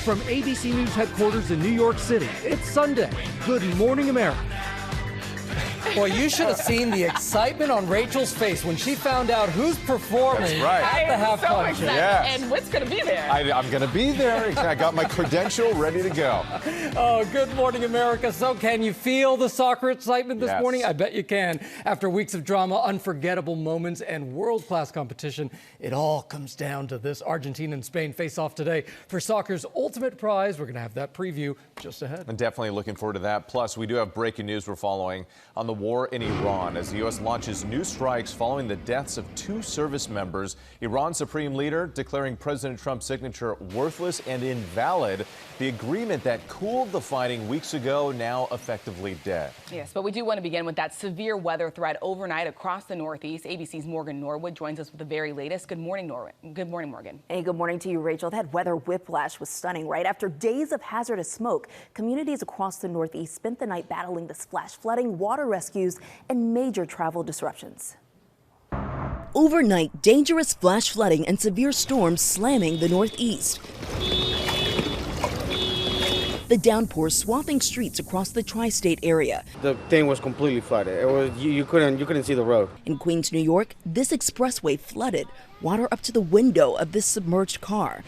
From ABC News headquarters in New York City, it's Sunday. Good morning, America. Well, you should have seen the excitement on Rachel's face when she found out who's performing at the halftime show. Yes. And what's going to be there? I'm going to be there. I got my credential ready to go. Oh, good morning, America. So can you feel the soccer excitement this Yes. morning? I bet you can. After weeks of drama, unforgettable moments, and world-class competition, it all comes down to this. Argentina and Spain face off today for soccer's ultimate prize. We're going to have that preview just ahead. I'm definitely looking forward to that. Plus, we do have breaking news we're following on the war in Iran as the U.S. launches new strikes following the deaths of 2 service members. Iran's supreme leader declaring President Trump's signature worthless and invalid. The agreement that cooled the fighting weeks ago now effectively dead. Yes, but we do want to begin with that severe weather threat overnight across the Northeast. ABC's Morgan Norwood joins us with the very latest. Good morning, Norwood. Good morning, Morgan. Hey, good morning to you, Rachel. That weather whiplash was stunning, right? After days of hazardous smoke, communities across the Northeast spent the night battling this flash flooding, water rescues, and major travel disruptions. Overnight, dangerous flash flooding and severe storms slamming the Northeast. The downpour swathing streets across the tri-state area. The thing was completely flooded. It was you couldn't see the road. In Queens, New York, this expressway flooded, water up to the window of this submerged car.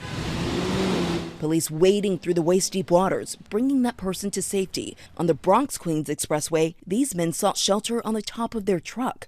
Police wading through the waist-deep waters, bringing that person to safety. On the Bronx-Queens expressway, these men sought shelter on the top of their truck.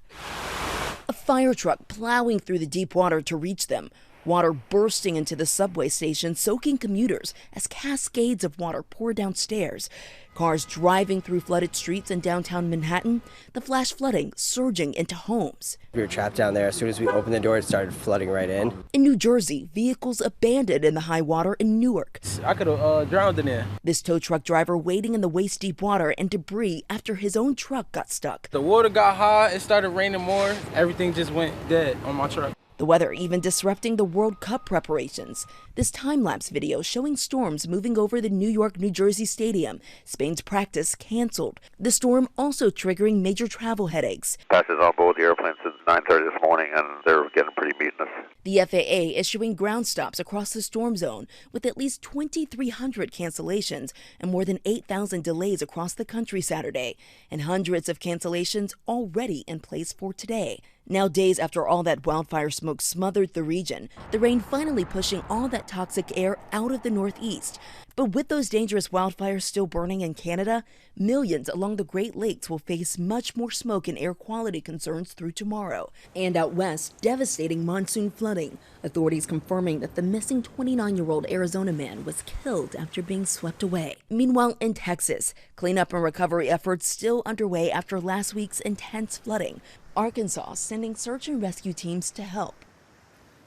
A fire truck plowing through the deep water to reach them. Water bursting into the subway station, soaking commuters as cascades of water pour downstairs. Cars driving through flooded streets in downtown Manhattan, the flash flooding surging into homes. We were trapped down there. As soon as we opened the door, it started flooding right in. In New Jersey, vehicles abandoned in the high water in Newark. I could have drowned in there. This tow truck driver wading in the waist-deep water and debris after his own truck got stuck. The water got high. It started raining more. Everything just went dead on my truck. The weather even disrupting the World Cup preparations. This time-lapse video showing storms moving over the New York-New Jersey stadium. Spain's practice canceled. The storm also triggering major travel headaches. Passengers on board the airplane since 9:30 this morning, and they're getting pretty mutinous. The FAA issuing ground stops across the storm zone with at least 2,300 cancellations and more than 8,000 delays across the country Saturday, and hundreds of cancellations already in place for today. Now, days after all that wildfire smoke smothered the region, the rain finally pushing all that toxic air out of the Northeast. But with those dangerous wildfires still burning in Canada, millions along the Great Lakes will face much more smoke and air quality concerns through tomorrow. And out west, devastating monsoon flooding. Authorities confirming that the missing 29-year-old Arizona man was killed after being swept away. Meanwhile, in Texas, cleanup and recovery efforts still underway after last week's intense flooding. Arkansas sending search and rescue teams to help.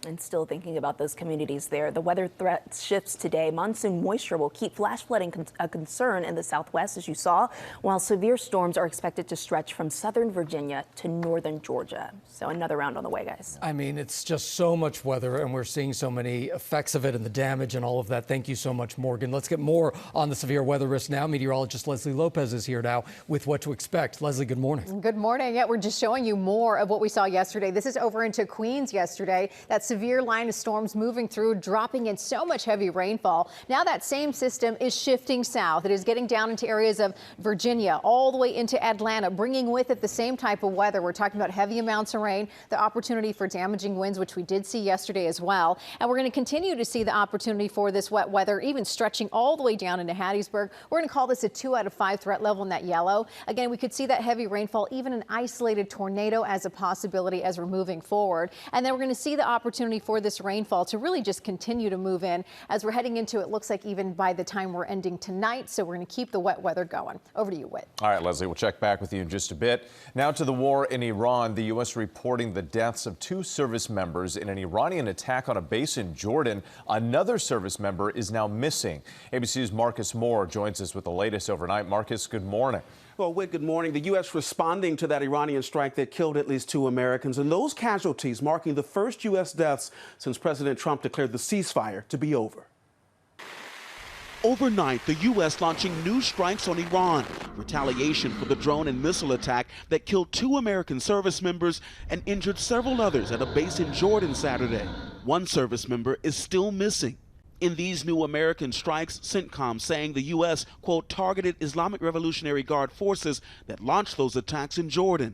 And still thinking about those communities there, the weather threat shifts today. Monsoon moisture will keep flash flooding a concern in the Southwest, as you saw, while severe storms are expected to stretch from southern Virginia to northern Georgia. So another round on the way, guys. I mean, it's just so much weather, and we're seeing so many effects of it and the damage and all of that. Thank you so much, Morgan. Let's get more on the severe weather risk now. Meteorologist Leslie Lopez is here now with what to expect. Leslie, good morning. Good morning. Yeah, we're just showing you more of what we saw yesterday. This is over into Queens yesterday. That severe line of storms moving through, dropping in so much heavy rainfall. Now that same system is shifting south. It is getting down into areas of Virginia, all the way into Atlanta, bringing with it the same type of weather. We're talking about heavy amounts of rain, the opportunity for damaging winds, which we did see yesterday as well. And we're going to continue to see the opportunity for this wet weather, even stretching all the way down into Hattiesburg. We're going to call this a 2 out of 5 threat level in that yellow. Again, we could see that heavy rainfall, even an isolated tornado as a possibility as we're moving forward. And then we're going to see the opportunity for this rainfall to really just continue to move in as we're heading into, it looks like, even by the time we're ending tonight. So we're going to keep the wet weather going. Over to you, Whit. All right, Leslie, we'll check back with you in just a bit. Now to the war in Iran. The U.S. reporting the deaths of 2 service members in an Iranian attack on a base in Jordan. Another service member is now missing. ABC's Marcus Moore joins us with the latest overnight. Marcus, good morning. Well, Whit, good morning. The U.S. responding to that Iranian strike that killed at least 2 Americans, and those casualties marking the first U.S. deaths since President Trump declared the ceasefire to be over. Overnight, the U.S. launching new strikes on Iran, retaliation for the drone and missile attack that killed 2 American service members and injured several others at a base in Jordan Saturday. One service member is still missing. In these new American strikes, CENTCOM saying the U.S., quote, targeted Islamic Revolutionary Guard forces that launched those attacks in Jordan.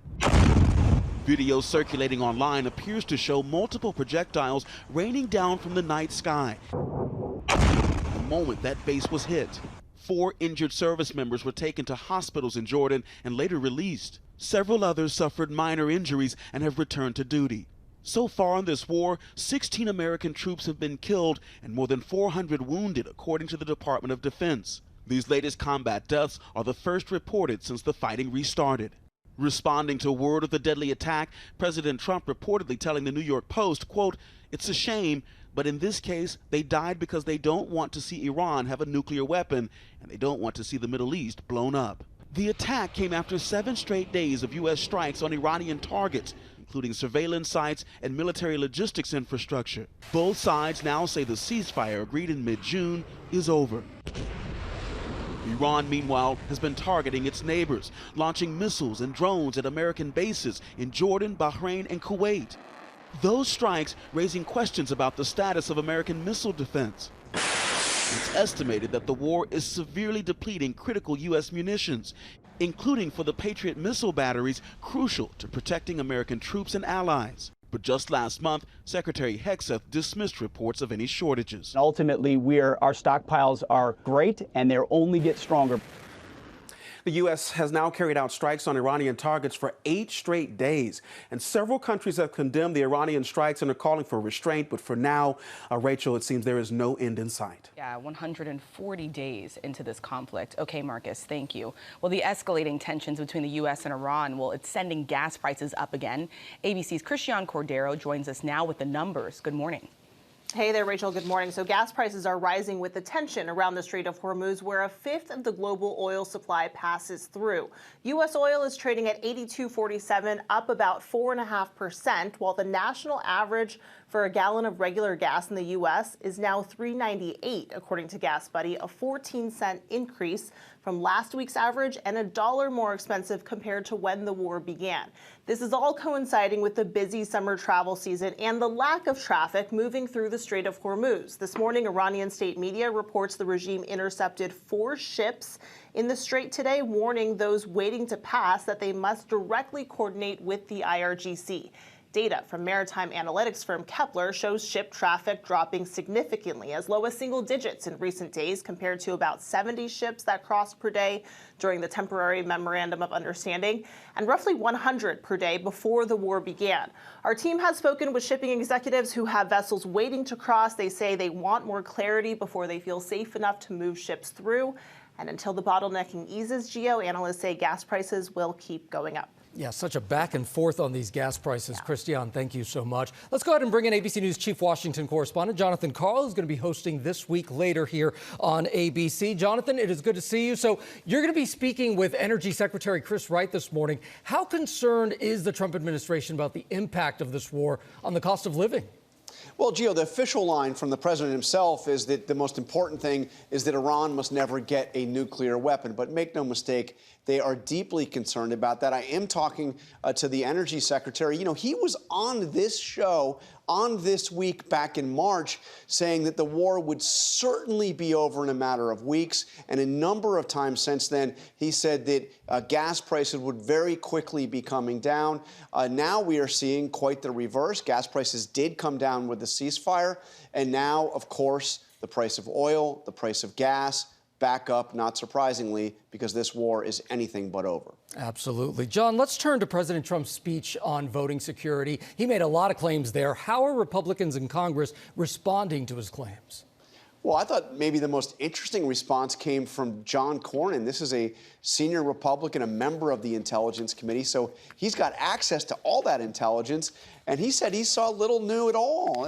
Video circulating online appears to show multiple projectiles raining down from the night sky the moment that base was hit. 4 injured service members were taken to hospitals in Jordan and later released. Several others suffered minor injuries and have returned to duty. So far in this war, 16 American troops have been killed and more than 400 wounded, according to the Department of Defense. These latest combat deaths are the first reported since the fighting restarted. Responding to word of the deadly attack, President Trump reportedly telling the New York Post, quote, "It's a shame, but in this case, they died because they don't want to see Iran have a nuclear weapon, and they don't want to see the Middle East blown up." The attack came after 7 straight days of U.S. strikes on Iranian targets, including surveillance sites and military logistics infrastructure. Both sides now say the ceasefire agreed in mid-June is over. Iran, meanwhile, has been targeting its neighbors, launching missiles and drones at American bases in Jordan, Bahrain, and Kuwait. Those strikes raising questions about the status of American missile defense. It's estimated that the war is severely depleting critical U.S. munitions, including for the Patriot missile batteries crucial to protecting American troops and allies. But just last month, Secretary Hegseth dismissed reports of any shortages. Ultimately, our stockpiles are great, and they'll only get stronger. The U.S. has now carried out strikes on Iranian targets for 8 straight days, and several countries have condemned the Iranian strikes and are calling for restraint. But for now, Rachel, it seems there is no end in sight. Yeah, 140 days into this conflict. Okay, Marcus, thank you. Well, the escalating tensions between the U.S. and Iran, well, it's sending gas prices up again. ABC's Christiane Cordero joins us now with the numbers. Good morning. Hey there, Rachel. Good morning. So gas prices are rising with the tension around the Strait of Hormuz, where a fifth of the global oil supply passes through. U.S. oil is trading at $82.47, up about 4.5%, while the national average for a gallon of regular gas in the U.S. is now $3.98, according to GasBuddy, a 14-cent increase from last week's average and $1 more expensive compared to when the war began. This is all coinciding with the busy summer travel season and the lack of traffic moving through the Strait of Hormuz. This morning, Iranian state media reports the regime intercepted 4 ships in the strait today, warning those waiting to pass that they must directly coordinate with the IRGC. Data from maritime analytics firm Kepler shows ship traffic dropping significantly, as low as single digits in recent days, compared to about 70 ships that crossed per day during the temporary memorandum of understanding, and roughly 100 per day before the war began. Our team has spoken with shipping executives who have vessels waiting to cross. They say they want more clarity before they feel safe enough to move ships through. And until the bottlenecking eases, Gio, analysts say gas prices will keep going up. Yeah, such a back and forth on these gas prices. Yeah. Christiane, thank you so much. Let's go ahead and bring in ABC News Chief Washington correspondent Jonathan Karl, who's going to be hosting This Week later here on ABC. Jonathan, it is good to see you. So you're going to be speaking with Energy Secretary Chris Wright this morning. How concerned is the Trump administration about the impact of this war on the cost of living? Well, Gio, the official line from the president himself is that the most important thing is that Iran must never get a nuclear weapon. But make no mistake, they are deeply concerned about that. I am talking to the energy secretary. You know, he was on this show on This Week back in March saying that the war would certainly be over in a matter of weeks. And a number of times since then, he said that gas prices would very quickly be coming down. Now we are seeing quite the reverse. Gas prices did come down with the ceasefire. And now, of course, the price of oil, the price of gas, back up, not surprisingly, because this war is anything but over. Absolutely. John, let's turn to President Trump's speech on voting security. He made a lot of claims there. How are Republicans in Congress responding to his claims? Well, I thought maybe the most interesting response came from John Cornyn. This is a senior Republican, a member of the Intelligence Committee, so he's got access to all that intelligence. And he said he saw little new at all,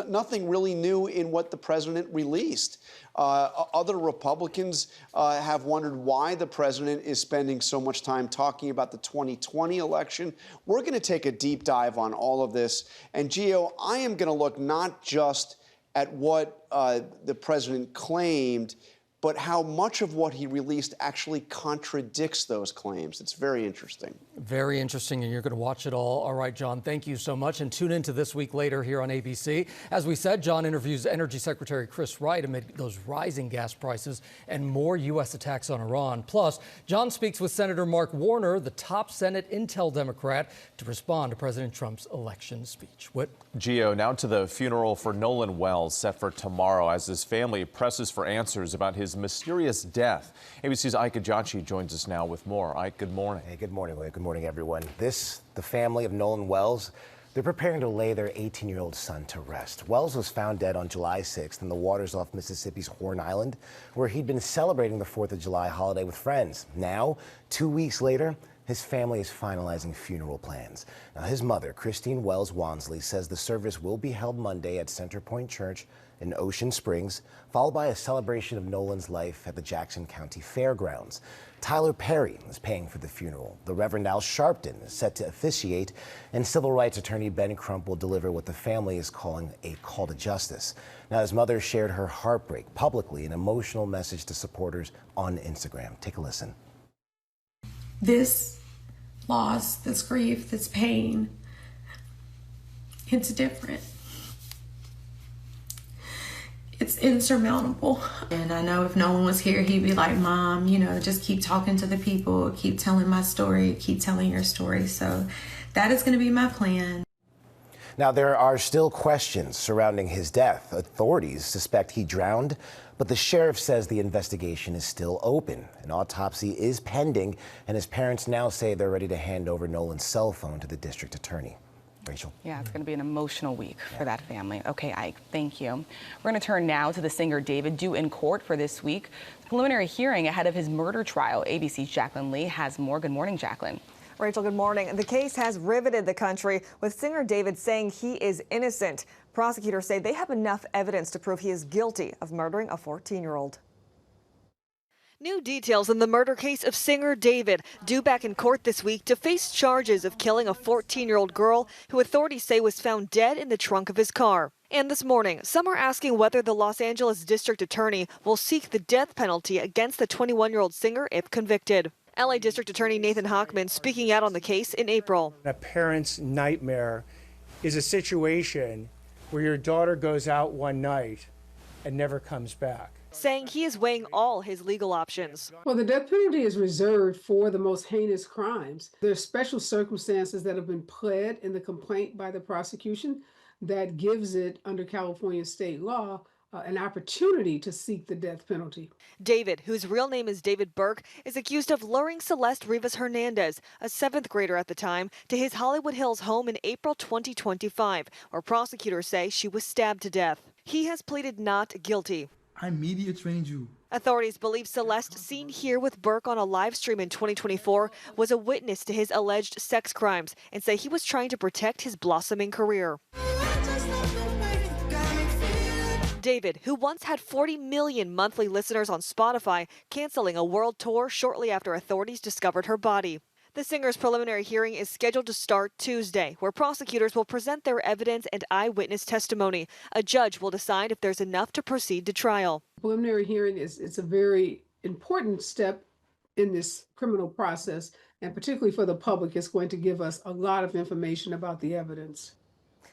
nothing really new in what the president released. Other Republicans have wondered why the president is spending so much time talking about the 2020 election. We're going to take a deep dive on all of this. And, Gio, I am going to look not just at what the president claimed, but how much of what he released actually contradicts those claims. It's very interesting. Very interesting, and you're going to watch it all. All right, John, thank you so much. And tune into This Week Later here on ABC. As we said, John interviews Energy Secretary Chris Wright amid those rising gas prices and more U.S. attacks on Iran. Plus, John speaks with Senator Mark Warner, the top Senate Intel Democrat, to respond to President Trump's election speech. Whit? Gio, now to the funeral for Nolan Wells set for tomorrow as his family presses for answers about his mysterious death. ABC's Ike Ajachi joins us now with more. Ike, good morning. Hey, good morning, Good morning, everyone. The family of Nolan Wells, they're preparing to lay their 18-year-old son to rest. Wells was found dead on July 6th in the waters off Mississippi's Horn Island, where he'd been celebrating the 4th of July holiday with friends. Now, 2 weeks later, his family is finalizing funeral plans. Now, his mother, Christine Wells Wansley, says the service will be held Monday at Center Point Church in Ocean Springs, followed by a celebration of Nolan's life at the Jackson County Fairgrounds. Tyler Perry is paying for the funeral. The Reverend Al Sharpton is set to officiate, and civil rights attorney Ben Crump will deliver what the family is calling a call to justice. Now, his mother shared her heartbreak publicly, an emotional message to supporters on Instagram. Take a listen. This loss, this grief, this pain, it's different. It's insurmountable. And I know if Nolan was here, he'd be like, Mom, just keep talking to the people, keep telling my story, keep telling your story. So that is going to be my plan. Now, there are still questions surrounding his death. Authorities suspect he drowned, but the sheriff says the investigation is still open. An autopsy is pending, and his parents now say they're ready to hand over Nolan's cell phone to the district attorney. Rachel. Yeah, it's going to be an emotional week for that family. Okay, Ike, thank you. We're going to turn now to the singer David, due in court for this week. Preliminary hearing ahead of his murder trial. ABC's Jacqueline Lee has more. Good morning, Jacqueline. Rachel, good morning. The case has riveted the country, with singer David saying he is innocent. Prosecutors say they have enough evidence to prove he is guilty of murdering a 14-year-old. New details in the murder case of singer David, due back in court this week to face charges of killing a 14-year-old girl who authorities say was found dead in the trunk of his car. And this morning, some are asking whether the Los Angeles district attorney will seek the death penalty against the 21-year-old singer if convicted. LA District Attorney Nathan Hochman speaking out on the case in April. A parent's nightmare is a situation where your daughter goes out one night and never comes back. Saying he is weighing all his legal options. Well, the death penalty is reserved for the most heinous crimes. There are special circumstances that have been pled in the complaint by the prosecution that gives it, under California state law, an opportunity to seek the death penalty. David, whose real name is David Burke, is accused of luring Celeste Rivas Hernandez, a 7th grader at the time, to his Hollywood Hills home in April 2025, where prosecutors say she was stabbed to death. He has pleaded not guilty. I media trained you. Authorities believe Celeste, seen here with Burke on a live stream in 2024, was a witness to his alleged sex crimes and say he was trying to protect his blossoming career. David, who once had 40 million monthly listeners on Spotify, canceling a world tour shortly after authorities discovered her body. The singer's preliminary hearing is scheduled to start Tuesday, where prosecutors will present their evidence and eyewitness testimony. A judge will decide if there's enough to proceed to trial. Preliminary hearing it's a very important step in this criminal process, and particularly for the public, it's going to give us a lot of information about the evidence.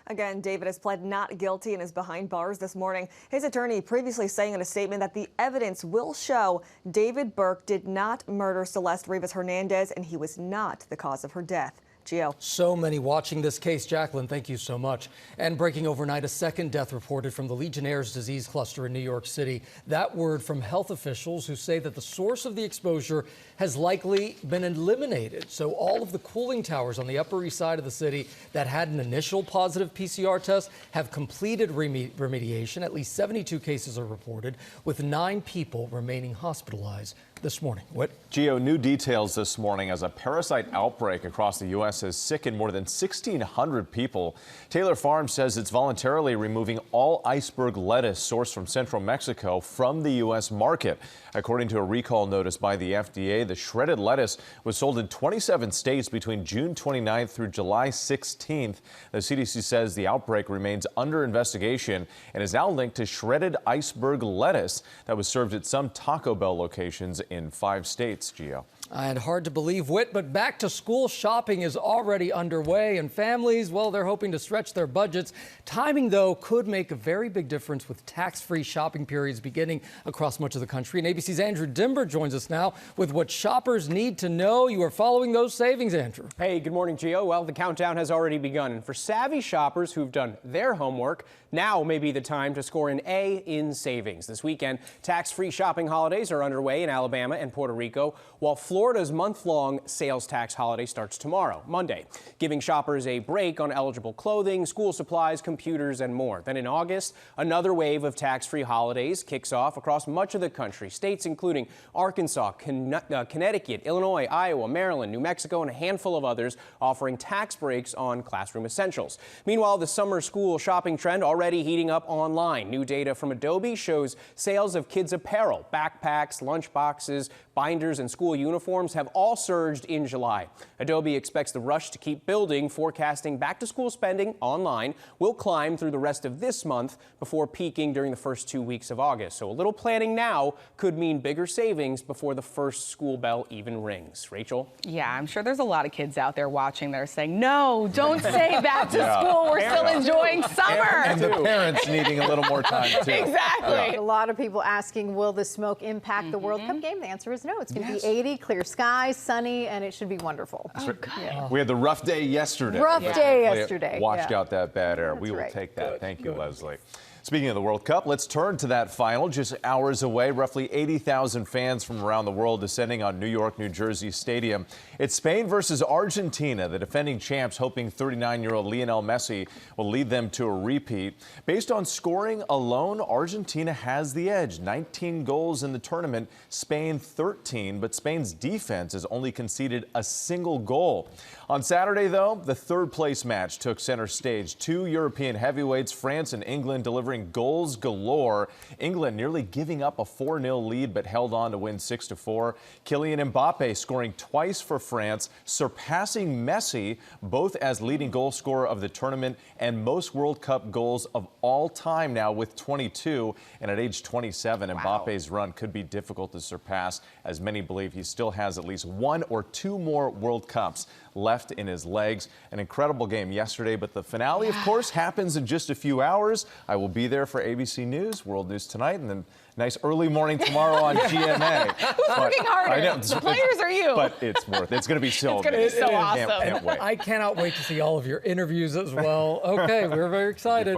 Again, David has pled not guilty and is behind bars this morning. His attorney previously saying in a statement that the evidence will show David Burke did not murder Celeste Rivas Hernandez and he was not the cause of her death. Gio. So many watching this case. Jacqueline, thank you so much. And breaking overnight, a second death reported from the Legionnaire's disease cluster in New York City. That word from health officials who say that the source of the exposure has likely been eliminated. So all of the cooling towers on the Upper East Side of the city that had an initial positive PCR test have completed remediation. At least 72 cases are reported, with 9 people remaining hospitalized. this morning. What? Geo, new details this morning as a parasite outbreak across the U.S. has sickened more than 1,600 people. Taylor Farms says it's voluntarily removing all iceberg lettuce sourced from central Mexico from the U.S. market. According to a recall notice by the FDA, the shredded lettuce was sold in 27 states between June 29th through July 16th. The CDC says the outbreak remains under investigation and is now linked to shredded iceberg lettuce that was served at some Taco Bell locations in 5 states, Gio. And hard to believe, Whit, but back to school shopping is already underway, and families, well, they're hoping to stretch their budgets. Timing, though, could make a very big difference with tax-free shopping periods beginning across much of the country. And ABC's Andrew Dimber joins us now with what shoppers need to know. You are following those savings, Andrew. Hey, good morning, Gio. Well, the countdown has already begun. And for savvy shoppers who've done their homework, now may be the time to score an A in savings. This weekend, tax-free shopping holidays are underway in Alabama and Puerto Rico, while Florida's month-long sales tax holiday starts tomorrow, Monday, giving shoppers a break on eligible clothing, school supplies, computers, and more. Then in August, another wave of tax-free holidays kicks off across much of the country. States including Arkansas, Connecticut, Illinois, Iowa, Maryland, New Mexico, and a handful of others offering tax breaks on classroom essentials. Meanwhile, the summer school shopping trend already heating up online. New data from Adobe shows sales of kids' apparel, backpacks, lunch boxes, binders, and school uniforms have all surged in July. Adobe expects the rush to keep building, forecasting back-to-school spending online will climb through the rest of this month before peaking during the first 2 weeks of August. So a little planning now could mean bigger savings before the first school bell even rings. Rachel? Yeah, I'm sure there's a lot of kids out there watching that are saying, no, don't say back to school. We're still enjoying summer. And the parents needing a little more time, too. Exactly. A lot of people asking, will the smoke impact the World Cup game? The answer is no. It's going to be 80, clear skies, sunny, and it should be wonderful. Oh, good. Yeah. We had the rough day yesterday. Rough day yesterday. Washed out that bad air. We will take that. Thank you, Leslie. Speaking of the World Cup, let's turn to that final. Just hours away, roughly 80,000 fans from around the world descending on New York, New Jersey Stadium. It's Spain versus Argentina, the defending champs hoping 39-year-old Lionel Messi will lead them to a repeat. Based on scoring alone, Argentina has the edge. 19 goals in the tournament, Spain 13, but Spain's defense has only conceded a single goal. On Saturday, though, the third-place match took center stage. 2 European heavyweights, France and England, delivering goals galore. England nearly giving up a 4-0 lead, but held on to win 6-4. Kylian Mbappe scoring twice for France, surpassing Messi, both as leading goal scorer of the tournament and most World Cup goals of all time now with 22. And at age 27, Mbappe's run could be difficult to surpass, as many believe he still has at least 1 or 2 more World Cups left in his legs. An incredible game yesterday, but the finale, of course, happens in just a few hours. I will be there for ABC News, World News Tonight, and then nice early morning tomorrow on GMA. Who's working harder, the players or you? But it's worth it. It's going to be so It's going to be so awesome. Can't wait. I cannot wait to see all of your interviews as well. Okay, we're very excited.